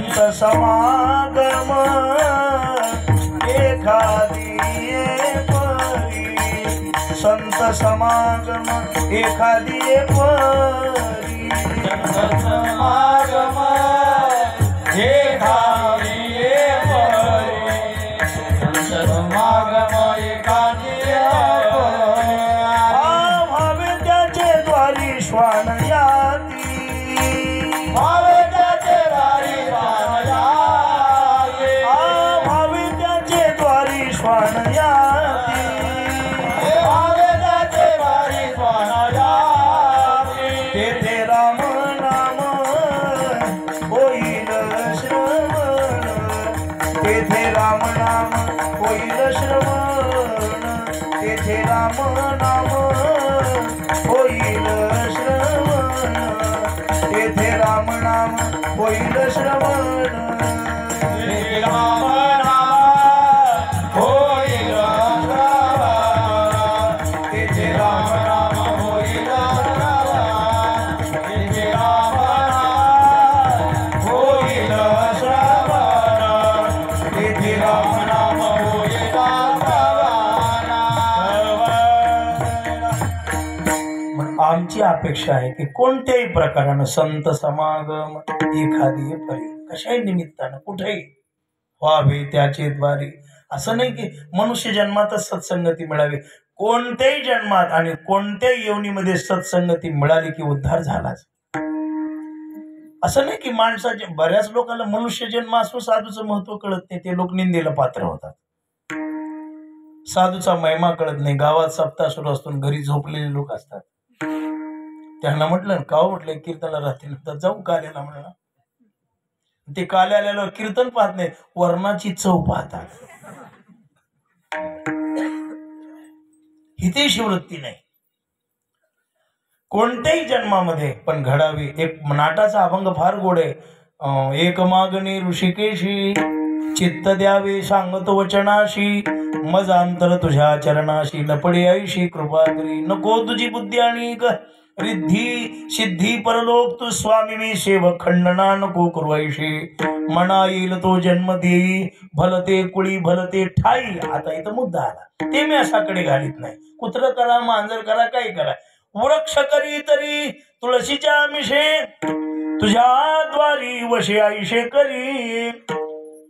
संत समागम एखादी परी, संत समागम एखादी परी, संत समागम एखादी परी, संत समागम एखादी परी, भावे त्याचे द्वारी श्वान याती, भावे त्याचे द्वारी श्वान याती, भावे त्याचे द्वारी श्वान याती, भावे त्याचे द्वारी श्वान याती, तेथे राम नाम होईल श्रवण, तेथे राम नाम होईल श्रवण, तेथे राम नाम होईल श्रवण, तेथे राम नाम होईल श्रवण, तेथे राम नाम होईल श्रवण, तेथे राम नाम होईल श्रवण, तेथे राम नाम होईल श्रवण, तेथे राम नाम होईल श्रवण. आमची अपेक्षा आहे की कोणत्याही प्रकारानं संत समागम एखादी परी, कशाही निमित्तानं कुठेही व्हावे त्याचे द्वारी. असं नाही की मनुष्य जन्मातच सत्संगती मिळावी, कोणत्याही जन्मात आणि कोणत्याही योनीमध्ये सत्संगती मिळाली की उद्धार झालाच. असं नाही की माणसाचे, बऱ्याच लोकांना मनुष्य जन्म असून साधूचं महत्व कळत नाही, ते लोक निंदेला पात्र होतात. साधूचा महिमा कळत नाही, गावात सप्ताह सुरू असतो घरी झोपलेले लोक असतात. त्यांना म्हटलं का म्हटलं कीर्तनला राहतील तर जाऊ काल्याला म्हणा, ते काल्याला कीर्तन पाहत नाही, वर्णाची चव पाहतात. हितेशी वृत्ती नाही कोणत्याही जन्मामध्ये पण घडावी. एक नाटाचा अभंग फार गोड आहे. एक मागणी ऋषिकेशी चित्त द्यावे सांगतो वचनाशी, मज अंतर तुझ्या चरणाशी न पडे ऐशी कृपा करी. नको तुझी बुद्धी आणि रिद्धी सिद्धी परलोक तू स्वामी मी सेवक खंडना नको करू ऐशी. म्हणा येईल तो जन्म देई भलते कुळी भलते ठाई. आता इथं मुद्दा आला, ते मी असाकडे घालीत नाही. कुत्र करा मांजर करा काही करा, वृक्ष करी तरी तुळशीच्या मिशे तुझ्या द्वारी वशे आईशे करी.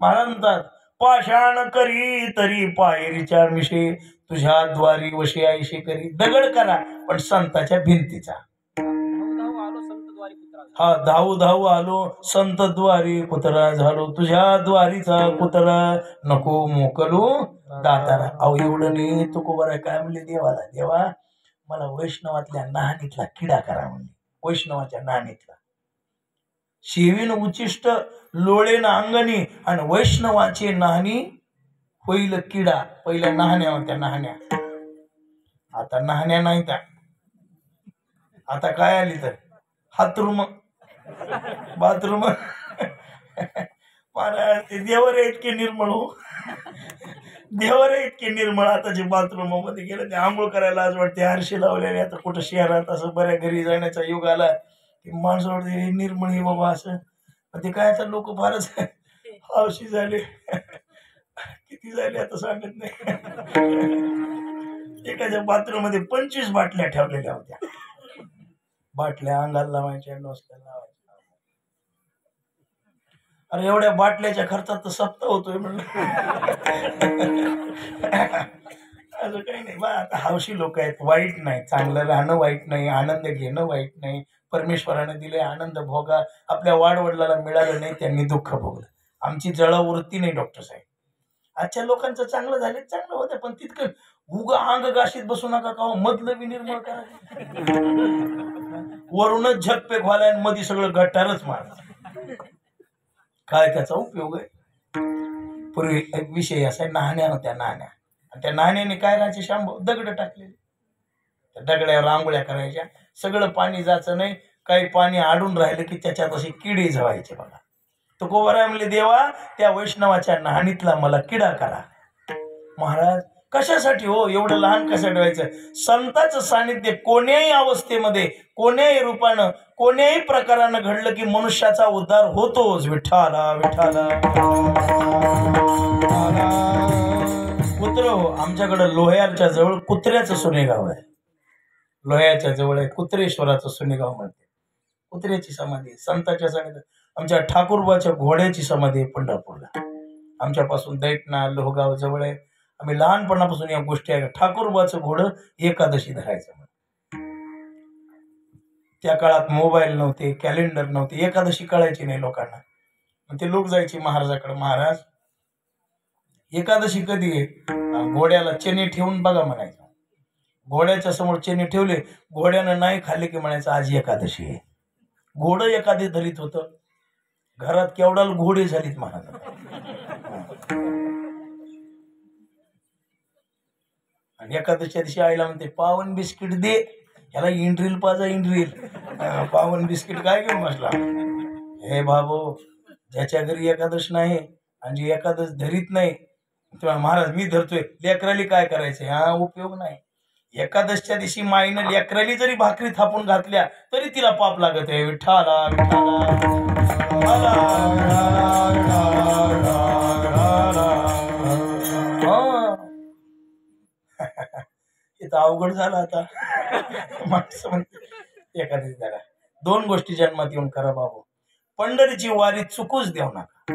म्हणतात पाषाण करी तरी पायरीच्या मिशे तुझ्या द्वारी वशे आईशे करी. दगड करा पण संताच्या भिंतीचा. हा धावू धावू आलो संत द्वारी कुत्रा झालो, तुझ्या द्वारीचा कुत्रा नको मोकलू दातारा. अहो एवढं नाही तुकोबरा काय म्हणले देवाला, देवा मला वैष्णवातल्या नाहणीतला किडा करा म्हणले. वैष्णवाच्या नाहणीतला शेवीन उचिष्ट लोळेन अंगणी आणि वैष्णवाचे नाहणी होईल किडा. पहिल्या नाहण्या होत्या नाहण्या, आता नाहण्या नाही त्या. आता काय आली तर हातरूम बाथरूम. महाराज ते देवर इतके निर्मळ हो, देवर इतके निर्मळ. आताचे बाथरूम मध्ये गेलं ते आंघोळ करायला आज वाटते आरशे लावलेले. आता कुठं शहरात असं बऱ्या घरी जाण्याचा युग आला की माणसं वाटते निर्मळ हे बाबा असं. ते काय आता लोक फारच हौशी झाले. किती झाले आता सांगत नाही. एखाद्या बाथरूम मध्ये 25 बाटल्या ठेवलेल्या होत्या. बाटल्या अंगाला लावायच्या डोसक्याला लावायच्या. अरे एवढ्या बाटल्याच्या खर्चात तर सप्ताह होतोय म्हणलं. असं काही नाही बा. आता हौशी लोक आहेत, वाईट नाही. चांगलं राहणं वाईट नाही, आनंद घेणं वाईट नाही. परमेश्वराने दिले आनंद भोगा. आपल्या वाडवडिलाला मिळालं नाही त्यांनी दुःख भोगलं. आमची जळावृत्ती नाही डॉक्टर साहेब. आजच्या लोकांचं चांगलं झाले चांगलं होतं पण तितकं उगा अंग गाशीत बसू नका का. मधलं विनिर्मळ करा. वरूनच झकपेक व्हायला आणि मध्ये सगळं गट्टारच मारणार. काय त्याचा उपयोग आहे. पूर्वी एक विषय असा नाहण्या होत्या नाहण्या. आणि त्या नाहण्याने काय राहायचे शांभाऊ दगड टाकलेले. त्या दगड्यावर आंघोळ्या करायच्या. सगळं पाणी जायचं नाही, काही पाणी आडून राहिलं की त्याच्यात असे किडे झवायचे बघा. तो गोवरा म्हणले देवा त्या वैष्णवाच्या नाहणीतला मला किडा करा. महाराज कशासाठी हो एवढं लहान कशासाठी व्हायचं? संतांचं सानिध्य कोण्याही अवस्थेमध्ये कोण्याही रूपानं कोण्याही प्रकारानं घडलं की मनुष्याचा उद्धार होतोच. विठ्ठला विठ्ठला. कुत्र हो आमच्याकडं लोह्याच्या जवळ कुत्र्याचं सोनेगाव आहे. लोह्याच्या जवळ आहे कुत्रेश्वराचं सोनेगाव म्हणते. कुत्र्याची समाधी आहे. संतांच्या सानिध्यात आमच्या ठाकूरबाच्या घोड्याची समाधी आहे पंढरपूरला. आमच्यापासून दैठणा लोहगाव जवळ आहे. आम्ही लहानपणापासून या गोष्टी आहे. ठाकूरबाचं घोडं एकादशी धरायचं. त्या काळात मोबाईल नव्हते, कॅलेंडर नव्हते, एकादशी कळायची नाही लोकांना. मग ते लोक जायचे महाराजाकडे, महाराज एकादशी कधी आहे? घोड्याला चेने ठेवून बघा म्हणायचं. घोड्याच्या समोर चेने ठेवले, घोड्यानं नाही खाल्ले की म्हणायचं आज एकादशी आहे. घोडं एकादशी धरीत होतं. घरात केवढा घोडे झालीत महाराज. आणि एकादशीच्या दिवशी आईला म्हणते पावन बिस्किट दे. ह्याला इंड्रील पाजा इंड्रील. पावन बिस्किट काय घेऊन बसला? हे बाबो ज्याच्या घरी एकादश नाही आणि जी एकादश धरीत नाही तेव्हा महाराज मी धरतोय, लेकराली काय करायचंय? हा उपयोग नाही. एकादशच्या दिवशी माईनं लेकराली जरी भाकरी थापून घातल्या तरी तिला पाप लागत आहे. विठ्ठला इथं अवघड झालं आता. माणसं म्हणते एखादी जरा 2 गोष्टी जन्मात येऊन करा बाबू. पंढरीची वारी चुकूच देऊ नका.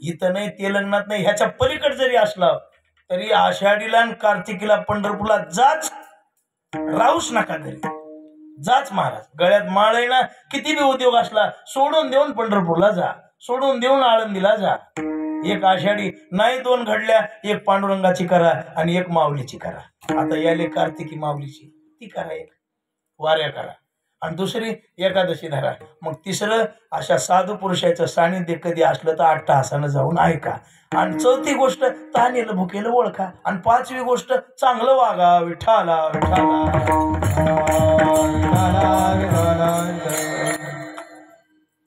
इथं नाही तेलंगणात नाही, ह्याच्या पलीकडे जरी असला तरी आषाढीला आणि कार्तिकीला पंढरपूरला जाच. राहूच नका घरी, जाच महाराज. गळ्यात माळ आहे ना, किती बी उद्योग असला सोडून देऊन पंढरपूरला जा, सोडून देऊन आळंदीला जा. एक आषाढी नाही 2 घडल्या, एक पांडुरंगाची करा आणि एक माऊलीची करा. आता याले कार्तिकी माऊलीची ती करा, एक वाऱ्या करा आणि दुसरी एकादशी धरा. मग तिसरं अशा साधू पुरुषाचं सानिध्य कधी असलं तर 8 तासानं जाऊन ऐका. आणि 4थी गोष्ट तहानेलं भुकेलं ओळखा. आणि 5वी गोष्ट चांगलं वागा. विठ्ठला विठ्ठला.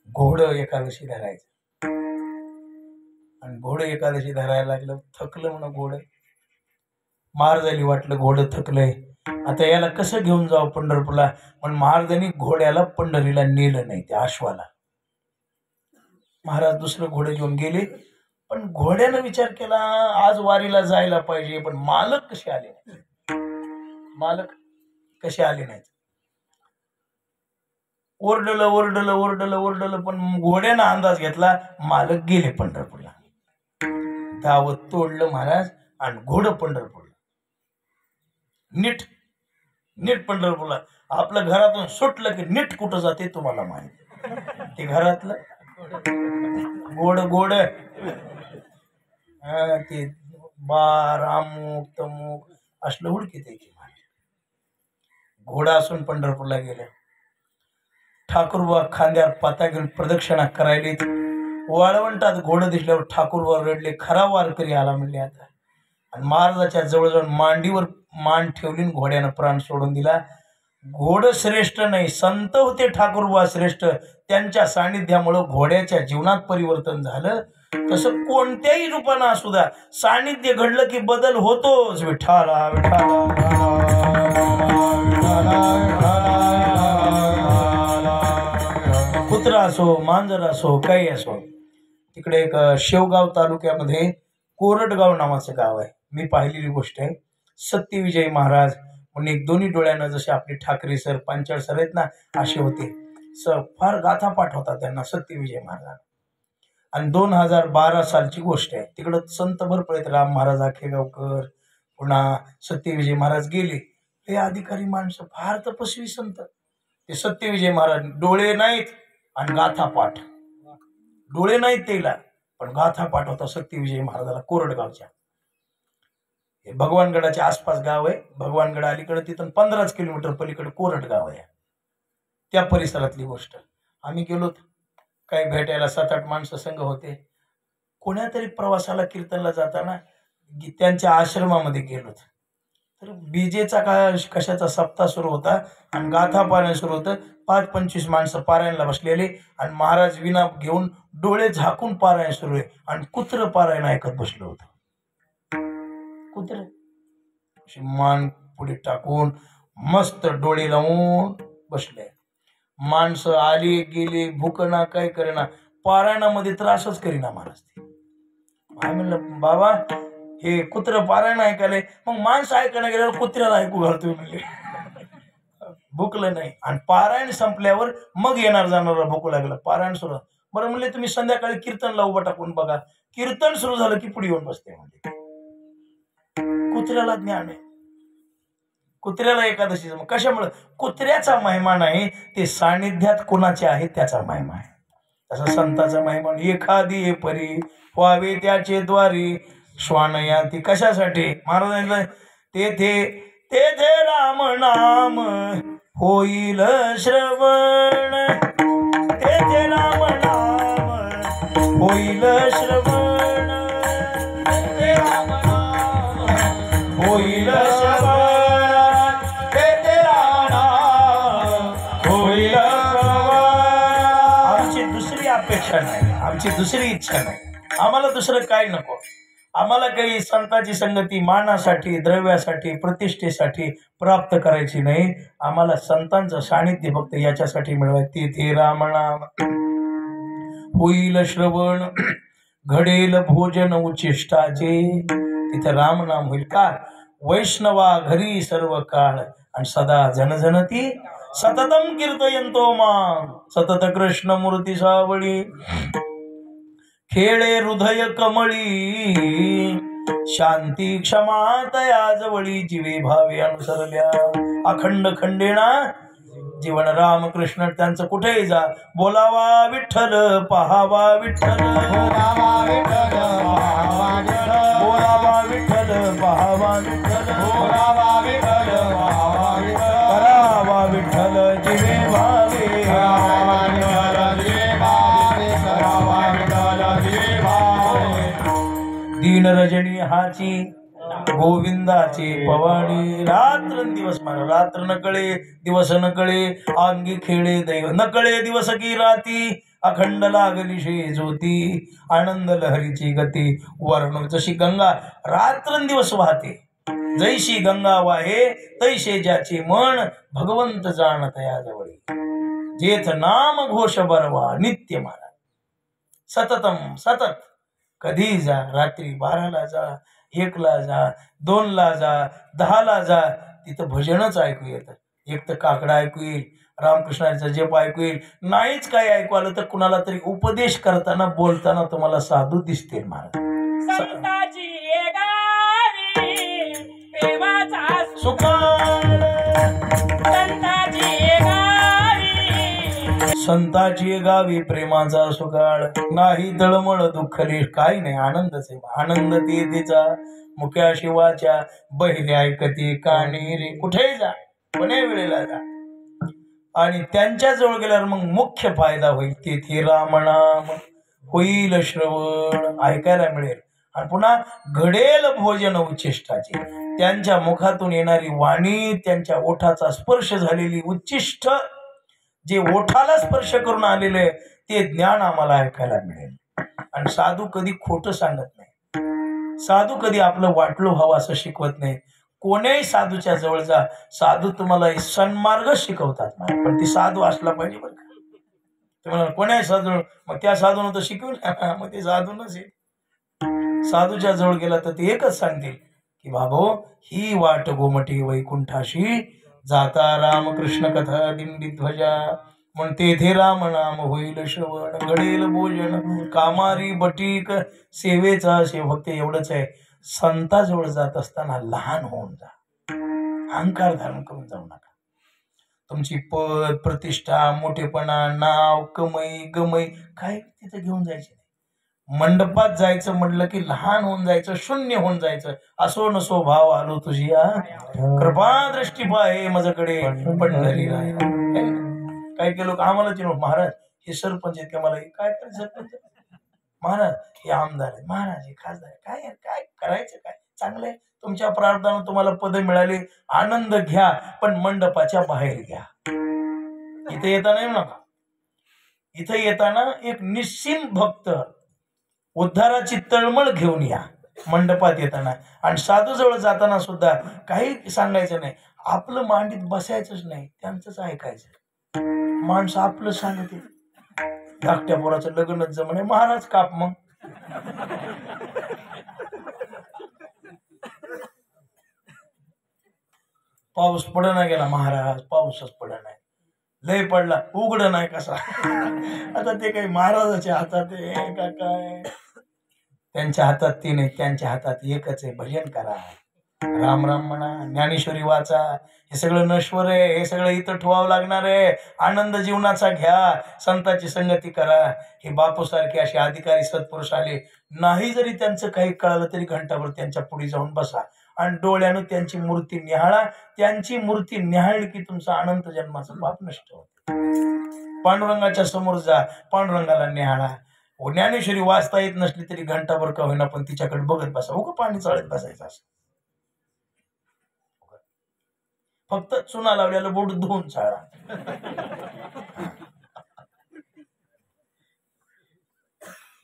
घोडं एकादशी धरायचं. आणि घोडं एकादशी धरायला लागलं, थकलं म्हणून घोडं. महाराजांनी वाटलं घोडं थकलंय, आता याला कसं घेऊन जावं पंढरपूरला. पण महाराजांनी घोड्याला पंढरीला नेलं नाही, त्या अश्वाला. महाराज दुसरं घोडं घेऊन गेले. पण घोड्यानं विचार केला आज वारीला जायला पाहिजे, पण मालक कसे आले नाही. मालक कसे आले नाहीत. ओरडलं ओरडलं ओरडलं ओरडलं, पण घोड्यानं अंदाज घेतला मालक गेले पंढरपूरला. दावत तोडलं महाराज आणि घोडं पंढरपूरला. नीट नीट पंढरपूरला. आपलं घरातून सुटलं की नीट कुठं जाते तुम्हाला माहिती. ते घरातलं गोड गोड ते बार अमुक तमुक असलं हुडकीत आहे की माझ्या. घोडा असून पंढरपूरला गेलं. ठाकूरबा खांद्यावर पाता घेऊन प्रदक्षिणा करायली. वाळवंटात घोडं दिसल्यावर ठाकूरबा रडले, खरा वारकरी आला म्हणले आता. आणि महाराजाच्या जवळ जाऊन मांडीवर मान ठेवली, घोड्यानं प्राण सोडून दिला. घोडं श्रेष्ठ नाही, संत होते ठाकूरबा श्रेष्ठ. त्यांच्या सानिध्यामुळं घोड्याच्या जीवनात परिवर्तन झालं. तसं कोणत्याही रूपानं असू द्या, सानिध्य घडलं की बदल होतोच. विठ्ठला विठ्ठला. कुत्रा असो मांजर असो काही असो. तिकडे एक शेवगाव तालुक्यामध्ये कोरडगाव नावाचं गाव आहे. मी पाहिलेली गोष्ट आहे. सत्यविजय महाराज म्हणून एक दोन्ही डोळ्यानं जसे आपले ठाकरे सर पांचाळ सर आहेत ना असे होते. फार गाथापाठ होता त्यांना सत्यविजय महाराज. आणि 2012 सालची गोष्ट आहे. तिकडं संत भरपूर आहेत. राम महाराज आखेगावकर, पुन्हा सत्यविजय महाराज गेले. हे अधिकारी माणसं फार तपस्वी संत. ते सत्यविजय महाराज डोळे नाहीत आणि गाथापाठ. डोळे नाहीत त्याला पण गाथापाठ होता सत्यविजय महाराजाला. कोरडगावच्या हे भगवानगडाच्या आसपास गाव आहे. भगवानगड अलीकडे तिथून 15 किलोमीटर पलीकडे कोरडगाव आहे. त्या परिसरातली गोष्ट. आम्ही गेलोत काही भेटायला. 7-8 माणसं संघ होते. कोण्यातरी प्रवासाला कीर्तनला जाताना त्यांच्या आश्रमामध्ये गेलोत. तर बीजेचा कशाचा सप्ताह सुरू होता आणि गाथा पारायण सुरू होतं. 5-25 माणसं पारायणला बसलेले आणि महाराज विना घेऊन डोळे झाकून पारायण सुरू आहे आणि कुत्रं पारायण ऐकत बसलं होतं. कुत्रे अशी मान पुढे टाकून मस्त डोळे लावून बसले. माणसं आली गेली भूकना काय करेना पारायणामध्ये त्रासच करीना महाराज ते. आम्ही म्हणलं बाबा हे कुत्र पारायण ऐकायला मग माणसं ऐकायला गेल्यावर कुत्र्याला ऐकू घालतोय म्हणले. भूकलं नाही आणि पारायण संपल्यावर मग येणार जाणार भूकू लागलं. पारायण सुरू बरं म्हणले तुम्ही संध्याकाळी कीर्तनला उभं टाकून बघा. कीर्तन सुरू झालं की पुढे येऊन बसते म्हणले. कुत्र्याला ज्ञान आहे. कुत्र्याला एकादशीचं मग कशामुळे कुत्र्याचा महिमा नाही ते सानिध्यात कुणाचे आहे त्याचा महिमा आहे. तसा संताचा महिमा एखादी परी व्हावे त्याचे द्वारी श्वान या ती कशासाठी महाराजांना तेथे तेथे राम नाम होईल श्रवण. तेथे राम नाम होईल श्रवण. तेथे राम नाम होईल श्रवण. तेथे राम नाम होईल श्रवण. आमची दुसरी अपेक्षा नाही आमची दुसरी इच्छा नाही. आम्हाला दुसरं काय नको. आम्हाला काही संतांची संगती मानासाठी द्रव्यासाठी प्रतिष्ठेसाठी प्राप्त करायची नाही. आम्हाला संतांचं सानिध्य फक्त याच्यासाठी मिळवायचं. तेथे रामनाम होईल श्रवण घडेल भोजन उच्चिष्टाचे. तिथे रामनाम होईल का वैष्णवा घरी सर्व काळ आणि सदा जनजनती सततम कीर्तयंतो मां सतत कृष्ण मूर्ती सावळी. खेळे हृदय कमळी शांती क्षमा तया जवळी जीवे भावे अनुसरल्या. अखंड खंडेना जीवन रामकृष्ण त्यांचं कुठेही जा बोलावा विठ्ठल पहावा विठ्ठल. बोलावा विठ्ठल पहावा विठ्ठल. बोलावा विठ्ठल पहावा विठ्ठल. बोलावा विठ्ठल पहावा विठ्ठल. करावा विठ्ठल जीवे भावे. करावा विठ्ठल जीवे भावे. करावा विठ्ठल जीवे भावे. दीन रजनी हाची गोविंदाची पवाणी. रात्रंदिवस मला रात्र न कळे दिवस न कळे अंगी खेळे दैव न कळे दिवस की राती. अखंड लागली शे ज्योती आनंद लहरीची गती. वर्ण जशी गंगा रात्रंदिवस वाहते जैशी गंगा वाहे तैसे ज्याचे मन भगवंत जाणत याजवळी. जेथ नाम घोष बरवा नित्य महाराज सततम सतत. कधी जा रात्री 12ला जा 1ला जा 2ला जा 10ला जा तिथं भजनच ऐकू येतं. एक तर काकडा ऐकू येईल रामकृष्णाचा जप ऐकू येईल. नाहीच काय ऐकू आलं तर कुणाला तरी उपदेश करताना बोलताना तुम्हाला साधू दिसतील महाराज. संताची गावी प्रेमाचा सुकाळ नाही तळमळ दुःखलेश काही नाही. आनंदच आहे. आनंद ते तिचा मुख्या शिवाच्या बहिरे ऐकते कानी रे. कुठेही जा कोण्या वेळेला जा आणि त्यांच्या जवळ गेल्यावर मग मुख्य फायदा होईल. तेथे रामनाम होईल श्रवण ऐकायला मिळेल आणि पुन्हा घडेल भोजन उच्चिष्टाचे. त्यांच्या मुखातून येणारी वाणी त्यांच्या ओठाचा स्पर्श झालेली उच्चिष्ट जे ओठाला स्पर्श करून आलेले ते ज्ञान आम्हाला ऐकायला मिळेल. आणि साधू कधी खोटं सांगत नाही. साधू कधी आपलं वाटलं व्हावं असं शिकवत नाही. कोण्याही साधूच्या जवळ जा साधू तुम्हाला सन्मार्ग शिकवतात पण ती साधू असला पाहिजे बरं का. तुम्हाला कोण्याही साधू मग त्या साधून तर शिकवलं मग ते साधूनच आहे. साधूच्या जवळ गेला तर ते एकच सांगतील की बाबो ही वाट गोमटी वैकुंठाशी जाता रामकृष्ण कथा दिंडी ध्वजा. म्हणून तेथे राम नाम होईल श्रवण घडेल भोजन कामारी बटीक सेवेचा फक्त एवढंच आहे. संताजवळ जात असताना लहान होऊन जा. अहंकार धारण करून जाऊ नका. तुमची पद प्रतिष्ठा मोठेपणा नाव कमई गमई काय तिथे घेऊन जायचे नाही. मंडपात जायचं म्हटलं की लहान होऊन जायचं शून्य होऊन जायचं. असो नसो भाव आलो तुझी कृपा दृष्टी पाहे माझ्याकडे पंढरी राय. काही काही लोक आम्हाला चिन्ह महाराज हे सरपंच आहेत का मला काय करायचं सरपंच महाराज हे आमदार आहे महाराज हे खासदार काय काय करायचं काय चांगलंय. तुमच्या प्रार्थना तुम्हाला पद मिळाले आनंद घ्या पण मंडपाच्या बाहेर घ्या. इथे येताना येऊ नका. इथे येताना एक निस्सीम भक्त उद्धाराची तळमळ घेऊन या. मंडपात येताना आणि साधूजवळ जाताना सुद्धा काही सांगायचं नाही, आपलं मांडीत बसायचंच नाही, त्यांचंच ऐकायचं. माणसं आपलं सांगते, धाकट्या पोराचं लग्नच जमणे, महाराज काप मग. पाऊस पडना गेला महाराज, पाऊसच पडना, लय पडला उघड नाही कसा. आता ते काही महाराजाच्या हातात आहे का काय? त्यांच्या हातात ते नाही, त्यांच्या हातात एकच आहे, भजन करा, राम राम म्हणा, ज्ञानेश्वरी वाचा. हे सगळं नश्वर आहे, हे सगळं इथं ठेवावं लागणार आहे. आनंद जीवनाचा घ्या, संतांची संगती करा. हे बापूसारखे असे अधिकारी सत्पुरुष आले नाही, जरी त्यांचं काही कळालं तरी घंटाभर त्यांच्या पुढे जाऊन बसा आणि डोळ्यानं त्यांची मूर्ती निहाळा. त्यांची मूर्ती निहाळली की तुमचा अनंत जन्माचं पाप नष्ट होतं. पांडुरंगाच्या समोर जा, पांडुरंगाला निहाळा. ज्ञानेश्वरी वाचता येत नसली तरी घंटाभर का होईना पण तिच्याकडे बघत बसा, उगा पाणी चाळत बसायचं असं. फक्त चुना लावलेलं बोट धुवून चाळा.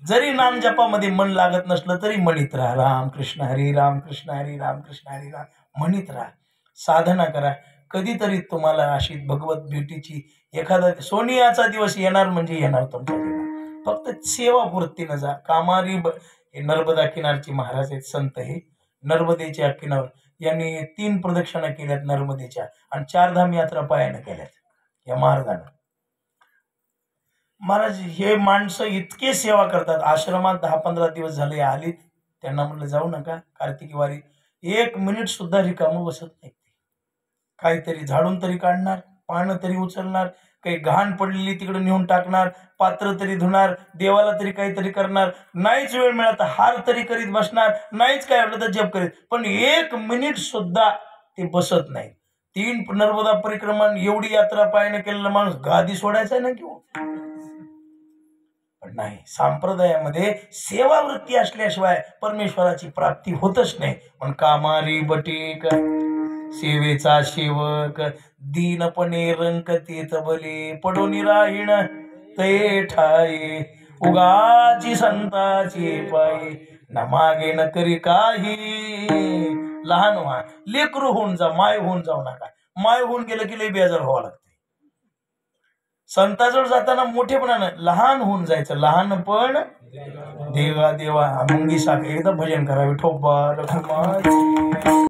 जरी नाम जपामध्ये मन लागत नसलं तरी म्हणत राहा, राम कृष्ण हरी राम कृष्ण हरी राम कृष्ण हरी राम म्हणत राहा. साधना करा. कधीतरी तुम्हाला अशी भगवत भेटीची एखादा सोनियाचा दिवस येणार म्हणजे येणार तुमच्या जीवनात. फक्त सेवा वृत्तीनं जा. कामारी हे नर्मदा किनारचे महाराज आहेत, संत हे नर्मदेच्या किनार यांनी 3 प्रदक्षिणा केल्यात नर्मदेच्या आणि 4 धाम यात्रा पायानं केल्यात या महाराजांना. महाराज हे माणसं इतके सेवा करतात. आश्रमात 10-15 दिवस झाले आलीत, त्यांना म्हणलं जाऊ नका कार्तिकी वारी, 1 मिनिट सुद्धा रिकामं बसत नाही. काहीतरी झाडून तरी काढणार, पानं तरी उचलणार, काही घाण पडलेली तिकडे नेऊन टाकणार, पात्र तरी धुणार, देवाला तरी काहीतरी करणार, नाहीच वेळ मिळाला तर हार तरी करीत बसणार, नाहीच काय वाटलं तर जप करीत, पण 1 मिनिट सुद्धा ते बसत नाही. 3 नर्मदा परिक्रमा एवढी यात्रा पायाने केलेला माणूस गादी सोडायचा ना किंवा पण नाही. संप्रदायामध्ये सेवावृत्ती असल्याशिवाय परमेश्वराची प्राप्ती होतच नाही. पण कामारी बटीक सेवेचा सेवक दीनपणे रंकतीत बले पडोनी राहीण ते ठाये उगाची संताची पायी न मागे न करी काही. लहान व्हा, लेकरू होऊन जा, माय होऊन जाऊ नका. माय होऊन गेलं की लय बेजार व्हावं लागते. संताजवळ जाताना मोठेपणानं लहान होऊन जायचं. लहानपण देवा देवा मुंगी साखर. एकदा भजन करा, विठोबा रखुमाई.